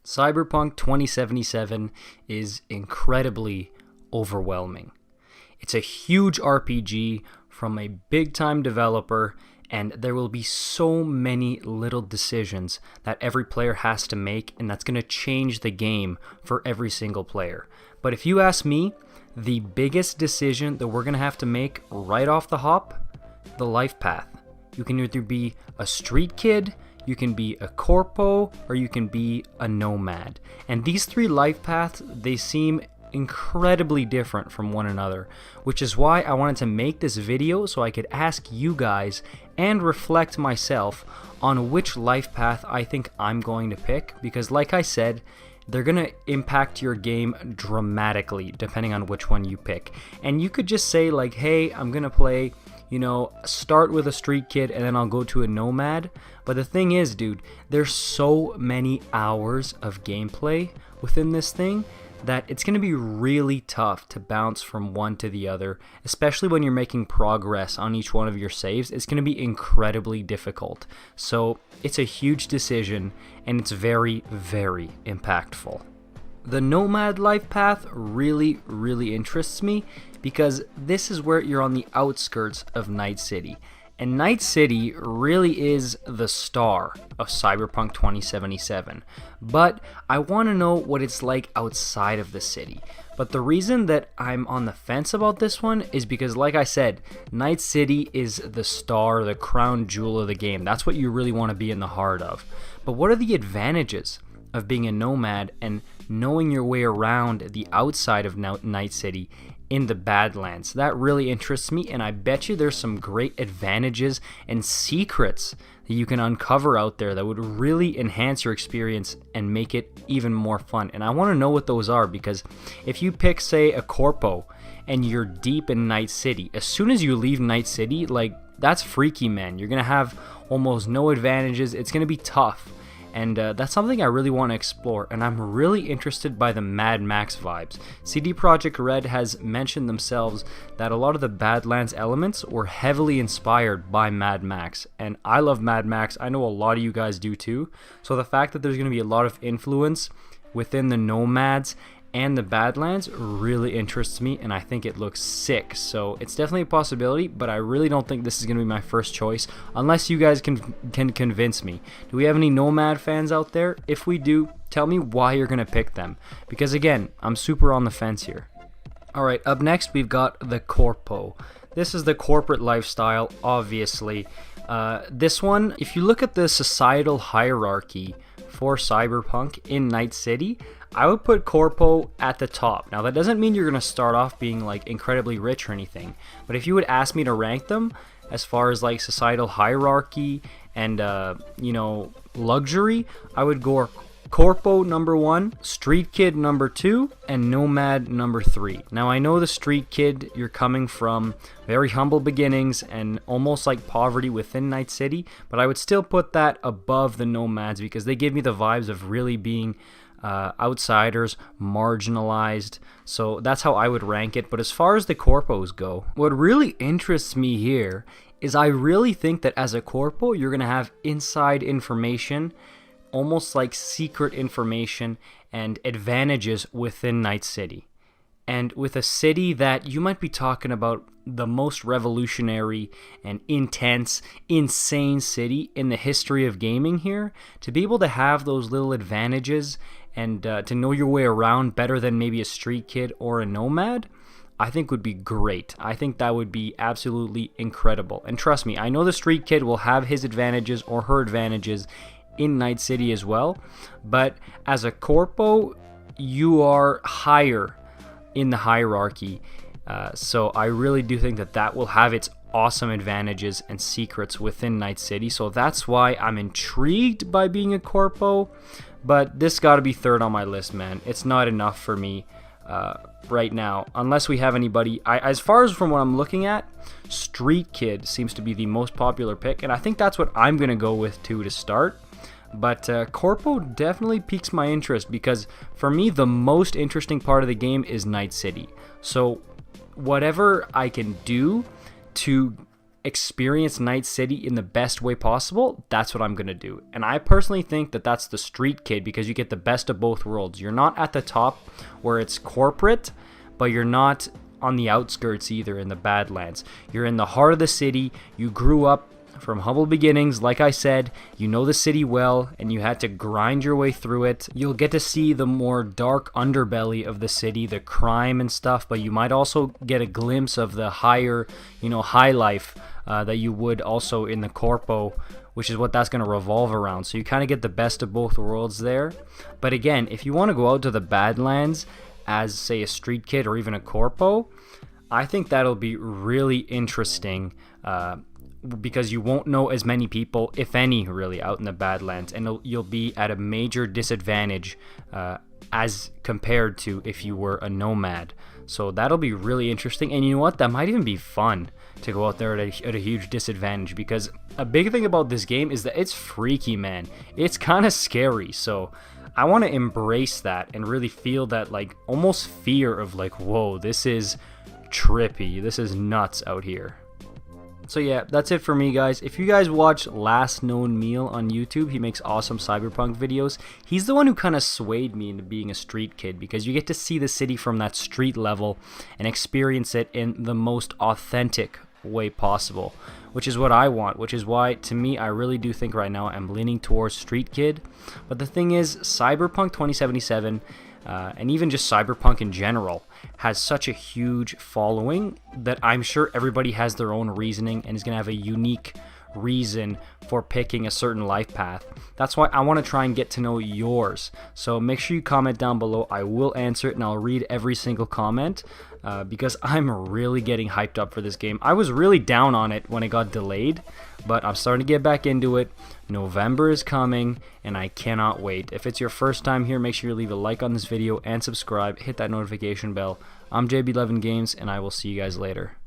Cyberpunk 2077 is incredibly overwhelming. It's a huge RPG from a big-time developer, and there will be so many little decisions that every player has to make, and that's going to change the game for every single player. But if you ask me, the biggest decision that we're going to have to make right off the hop, the life path. You can either be a street kid, you can be a corpo, or you can be a nomad. And these three life paths, they seem incredibly different from one another, which is why I wanted to make this video so I could ask you guys and reflect myself on which life path I think I'm going to pick, because like I said, they're going to impact your game dramatically depending on which one you pick. And you could just say like, hey, I'm going to play, start with a street kid and then I'll go to a nomad. But the thing is, dude, there's so many hours of gameplay within this thing that it's going to be really tough to bounce from one to the other, especially when you're making progress on each one of your saves. It's going to be incredibly difficult. So it's a huge decision, and it's very, very impactful. The Nomad life path really, really interests me because this is where you're on the outskirts of Night City. And Night City really is the star of Cyberpunk 2077. But I want to know what it's like outside of the city. But the reason that I'm on the fence about this one is because, like I said, Night City is the star, the crown jewel of the game. That's what you really want to be in the heart of. But what are the advantages of being a nomad and knowing your way around the outside of Night City in the Badlands? That really interests me, and I bet you there's some great advantages and secrets that you can uncover out there that would really enhance your experience and make it even more fun. And I want to know what those are, because if you pick, say, a Corpo and you're deep in Night City, as soon as you leave Night City, like, that's freaky, man. You're gonna have almost no advantages. It's gonna be tough. And that's something I really want to explore, and I'm really interested by the Mad Max vibes. CD Projekt Red has mentioned themselves that a lot of the Badlands elements were heavily inspired by Mad Max, and I love Mad Max. I know a lot of you guys do too, so the fact that there's going to be a lot of influence within the Nomads and the Badlands really interests me, and I think it looks sick. So it's definitely a possibility, but I really don't think this is going to be my first choice unless you guys can convince me. Do we have any Nomad fans out there? If we do, tell me why you're going to pick them, because again, I'm super on the fence here. Alright, up next we've got the Corpo. This is the corporate lifestyle, obviously. This one, if you look at the societal hierarchy for Cyberpunk in Night City, I would put Corpo at the top. Now that doesn't mean you're going to start off being like incredibly rich or anything, but if you would ask me to rank them as far as like societal hierarchy and luxury, I would go Corpo number 1, Street Kid number 2, and Nomad number 3. Now I know the Street Kid, you're coming from very humble beginnings and almost like poverty within Night City, but I would still put that above the Nomads because they give me the vibes of really being outsiders, marginalized. So that's how I would rank it. But as far as the Corpos go, what really interests me here is I really think that as a Corpo, you're going to have inside information, almost like secret information and advantages within Night City. And with a city that you might be talking about the most revolutionary and intense, insane city in the history of gaming here, to be able to have those little advantages and to know your way around better than maybe a street kid or a nomad, I think would be great. I think that would be absolutely incredible. And trust me, I know the street kid will have his advantages or her advantages in Night City as well, but as a Corpo, you are higher in the hierarchy, so I really do think that that will have its awesome advantages and secrets within Night City. So that's why I'm intrigued by being a Corpo, but this got to be third on my list, man. It's not enough for me right now, unless we have anybody. As far as from what I'm looking at, Street Kid seems to be the most popular pick, and I think that's what I'm gonna go with too to start. But Corpo definitely piques my interest because for me the most interesting part of the game is Night City. So whatever I can do to experience Night City in the best way possible, that's what I'm going to do. And I personally think that that's the street kid because you get the best of both worlds. You're not at the top where it's corporate, but you're not on the outskirts either in the Badlands. You're in the heart of the city. You grew up from humble beginnings, like I said, you know the city well, and you had to grind your way through it. You'll get to see the more dark underbelly of the city, the crime and stuff, but you might also get a glimpse of the higher, high life that you would also in the Corpo, which is what that's going to revolve around. So you kind of get the best of both worlds there. But again, if you want to go out to the Badlands as, say, a street kid or even a Corpo, I think that'll be really interesting, because you won't know as many people, if any, really, out in the Badlands, and you'll be at a major disadvantage as compared to if you were a nomad. So that'll be really interesting, and you know what? That might even be fun to go out there at a huge disadvantage, because a big thing about this game is that it's freaky, man. It's kind of scary, so I want to embrace that and really feel that, like, almost fear of, like, whoa, this is trippy, this is nuts out here. So yeah, that's it for me, guys. If you guys watch Last Known Meal on YouTube, he makes awesome Cyberpunk videos. He's the one who kind of swayed me into being a street kid, because you get to see the city from that street level and experience it in the most authentic way possible, which is what I want, which is why, to me, I really do think right now I'm leaning towards street kid. But the thing is, Cyberpunk 2077, and even just Cyberpunk in general, has such a huge following that I'm sure everybody has their own reasoning and is going to have a unique reason for picking a certain life path. That's why I want to try and get to know yours. So make sure you comment down below. I will answer it, and I'll read every single comment, because I'm really getting hyped up for this game. I was really down on it when it got delayed, but I'm starting to get back into it. November is coming, and I cannot wait. If it's your first time here, make sure you leave a like on this video and subscribe. Hit that notification bell. I'm JB11 Games, and I will see you guys later.